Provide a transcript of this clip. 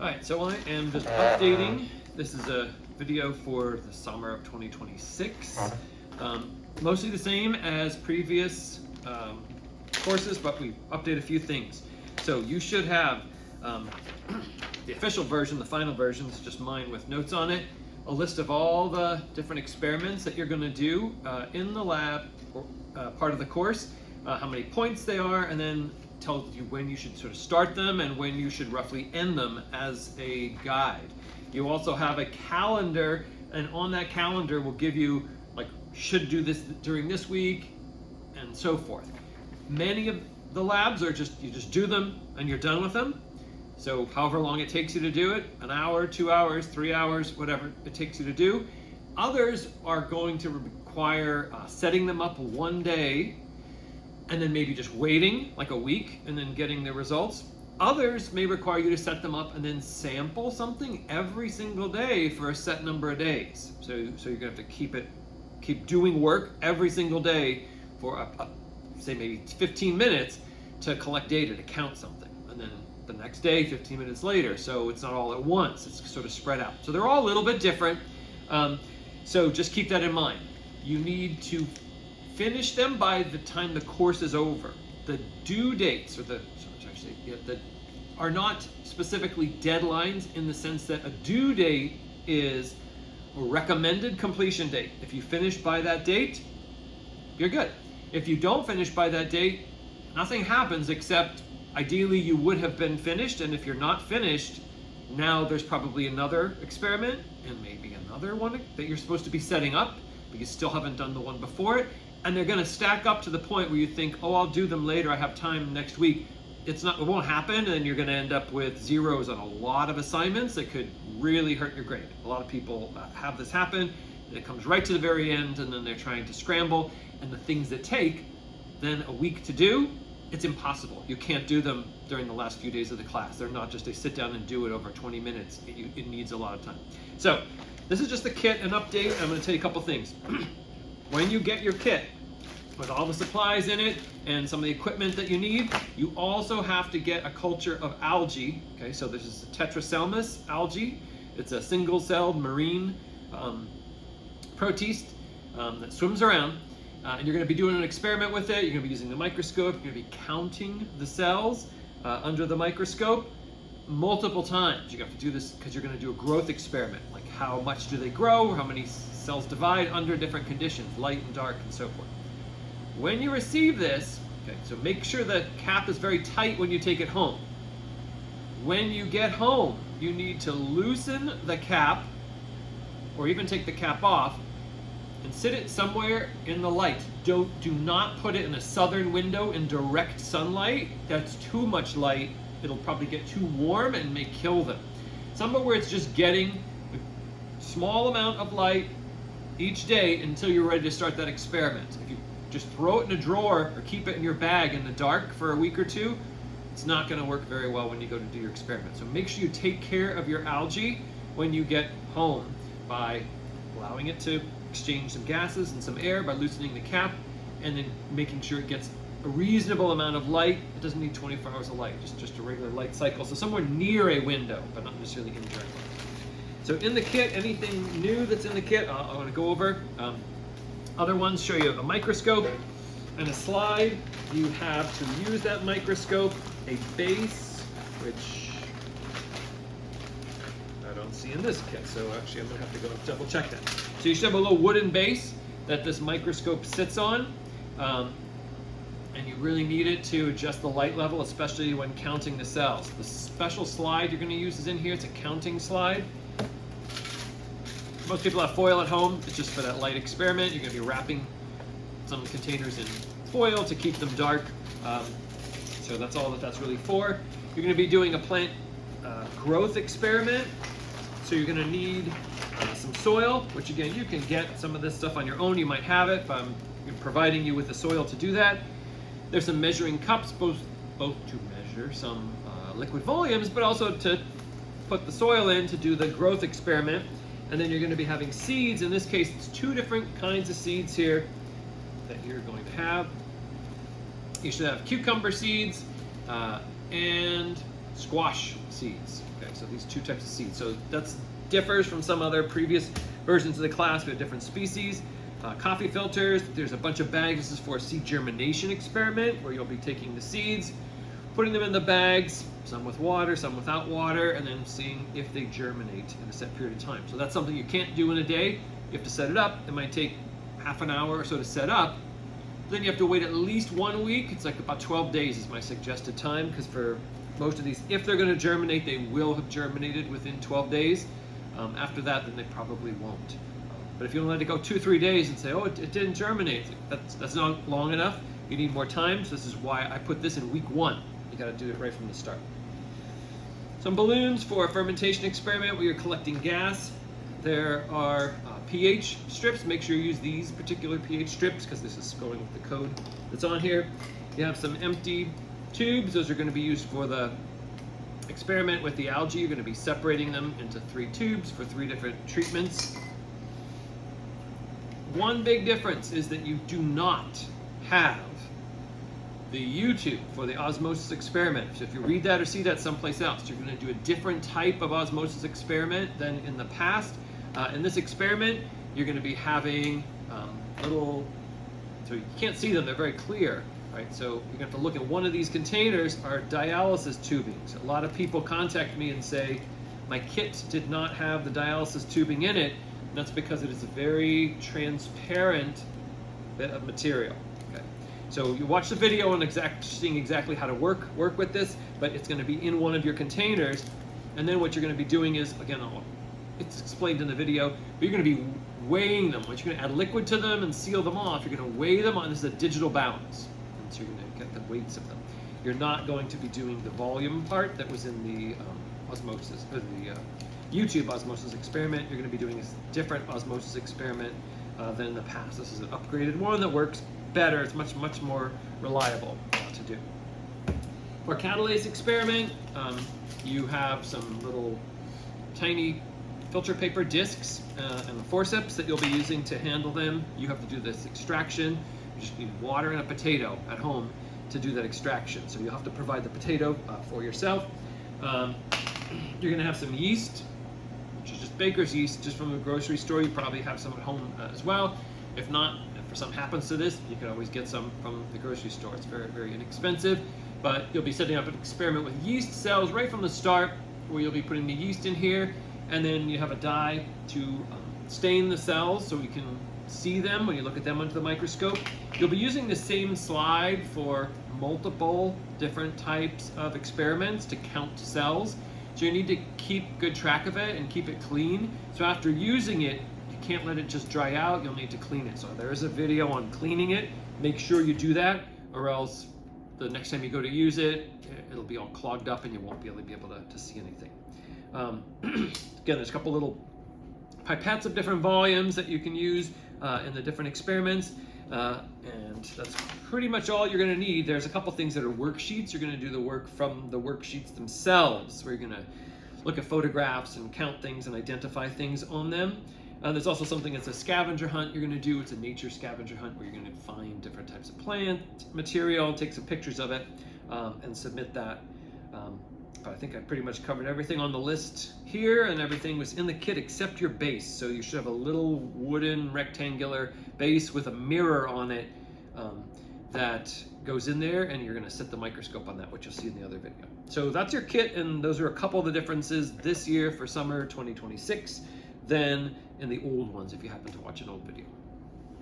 Alright, so I am just updating. This is a video for the summer of 2026. Mostly the same as previous courses, but we update a few things. So you should have the official version, the final version, is just mine with notes on it, a list of all the different experiments that you're going to do in the lab, or part of the course, how many points they are, and then tells you when you should sort of start them and when you should roughly end them as a guide. You also have a calendar, and on that calendar will give you, like, should do this during this week and so forth. Many of the labs are you just do them and you're done with them. So however long it takes you to do it, an hour, 2 hours, 3 hours, whatever it takes you to do. Others are going to require setting them up one day and then maybe just waiting like a week and then getting the results. Others may require you to set them up and then sample something every single day for a set number of days. So you're gonna have to keep doing work every single day for say maybe 15 minutes to collect data, to count something. And then the next day, 15 minutes later. So it's not all at once, it's sort of spread out. So they're all a little bit different. So just keep that in mind. You need to finish them by the time the course is over. The due dates, are not specifically deadlines in the sense that a due date is a recommended completion date. If you finish by that date, you're good. If you don't finish by that date, nothing happens except ideally you would have been finished, and if you're not finished, now there's probably another experiment and maybe another one that you're supposed to be setting up, but you still haven't done the one before it. And they're going to stack up to the point where you think, oh, I'll do them later, I have time next week. It won't happen, and you're going to end up with zeros on a lot of assignments that could really hurt your grade. A lot of people have this happen, and it comes right to the very end, and then they're trying to scramble, and the things that take then a week to do, it's impossible. You can't do them during the last few days of the class. They're not just a sit down and do it over 20 minutes. It needs a lot of time. So this is just the kit, an update. I'm going to tell you a couple things. When you get your kit with all the supplies in it and some of the equipment that you need, you also have to get a culture of algae. Okay, so this is a Tetraselmis algae. It's a single-celled marine protist that swims around. And you're going to be doing an experiment with it. You're going to be using the microscope. You're going to be counting the cells under the microscope multiple times. You have to do this because you're going to do a growth experiment. Like, how much do they grow, or how many cells divide under different conditions, light and dark and so forth. When you receive this, okay, so make sure the cap is very tight when you take it home. When you get home, you need to loosen the cap, or even take the cap off, and sit it somewhere in the light. Do not put it in a southern window in direct sunlight. That's too much light. It'll probably get too warm and may kill them. Somewhere where it's just getting a small amount of light each day until you're ready to start that experiment. If you just throw it in a drawer or keep it in your bag in the dark for a week or two, it's not going to work very well when you go to do your experiment. So make sure you take care of your algae when you get home by allowing it to exchange some gases and some air, by loosening the cap, and then making sure it gets a reasonable amount of light. It doesn't need 24 hours of light, just a regular light cycle. So somewhere near a window, but not necessarily in direct light. So in the kit, anything new that's in the kit, I want to go over. Other ones show you a microscope and a slide. You have to use that microscope, a base, which I don't see in this kit. So actually I'm going to have to go double check that. So you should have a little wooden base that this microscope sits on. And you really need it to adjust the light level, especially when counting the cells. The special slide you're going to use is in here. It's a counting slide. Most people have foil at home. It's just for that light experiment. You're going to be wrapping some containers in foil to keep them dark. So that's all that's really for. You're going to be doing a plant growth experiment. So you're going to need some soil, which again, you can get some of this stuff on your own. You might have it, but I'm providing you with the soil to do that. There's some measuring cups, both to measure some liquid volumes, but also to put the soil in to do the growth experiment. And then you're going to be having seeds. In this case, it's 2 different kinds of seeds here that you're going to have. You should have cucumber seeds and squash seeds. Okay, so these 2 types of seeds. So that differs from some other previous versions of the class. We have different species. Coffee filters, there's a bunch of bags. This is for a seed germination experiment where you'll be taking the seeds, putting them in the bags, some with water, some without water, and then seeing if they germinate in a set period of time. So that's something you can't do in a day. You have to set it up. It might take half an hour or so to set up. Then you have to wait at least 1 week. It's like about 12 days is my suggested time, because for most of these, if they're going to germinate, they will have germinated within 12 days. After that, then they probably won't. But if you let it go 2-3 days and say, oh, it didn't germinate, that's not long enough. You need more time. So this is why I put this in week 1. You got to do it right from the start. Some balloons for a fermentation experiment where you're collecting gas. There are pH strips. Make sure you use these particular pH strips because this is going with the code that's on here. You have some empty tubes. Those are going to be used for the experiment with the algae. You're going to be separating them into 3 tubes for 3 different treatments. One big difference is that you do not have the U-tube for the osmosis experiment. So if you read that or see that someplace else, you're going to do a different type of osmosis experiment than in the past. In this experiment, you're going to be having little, so you can't see them, they're very clear, right? So you're going to have to look at one of these containers are dialysis tubings. A lot of people contact me and say, my kit did not have the dialysis tubing in it. And that's because it is a very transparent bit of material. Okay. So you watch the video on seeing exactly how to work with this, but it's going to be in one of your containers. And then what you're going to be doing is, again, it's explained in the video, but you're going to be weighing them. You're going to add liquid to them and seal them off. You're going to weigh them on, this is a digital balance. And so you're going to get the weights of them. You're not going to be doing the volume part that was in the osmosis, or the U-tube osmosis experiment. You're going to be doing a different osmosis experiment than in the past. This is an upgraded one that works better. It's much more reliable to do. For catalase experiment, you have some little tiny filter paper discs and the forceps that you'll be using to handle them. You have to do this extraction. You just need water and a potato at home to do that extraction. So you'll have to provide the potato for yourself. You're going to have some yeast, which is just baker's yeast, just from the grocery store. You probably have some at home as well. If not, if something happens to this, you can always get some from the grocery store. It's very inexpensive, but you'll be setting up an experiment with yeast cells right from the start, where you'll be putting the yeast in here, and then you have a dye to stain the cells so you can see them when you look at them under the microscope. You'll be using the same slide for multiple different types of experiments to count cells. So you need to keep good track of it and keep it clean. So after using it, you can't let it just dry out. You'll need to clean it. So there is a video on cleaning it. Make sure you do that, or else the next time you go to use it, it'll be all clogged up and you won't be able to see anything. Again, there's a couple little pipettes of different volumes that you can use in the different experiments. And that's pretty much all you're going to need. There's a couple things that are worksheets. You're going to do the work from the worksheets themselves, where you're going to look at photographs and count things and identify things on them. There's also something that's a scavenger hunt you're going to do. It's a nature scavenger hunt where you're going to find different types of plant material, take some pictures of it, and submit that. But I think I pretty much covered everything on the list here, and everything was in the kit except your base. So you should have a little wooden rectangular base with a mirror on it that goes in there, and you're going to set the microscope on that, which you'll see in the other video. So that's your kit, and those are a couple of the differences this year for summer 2026 than in the old ones if you happen to watch an old video.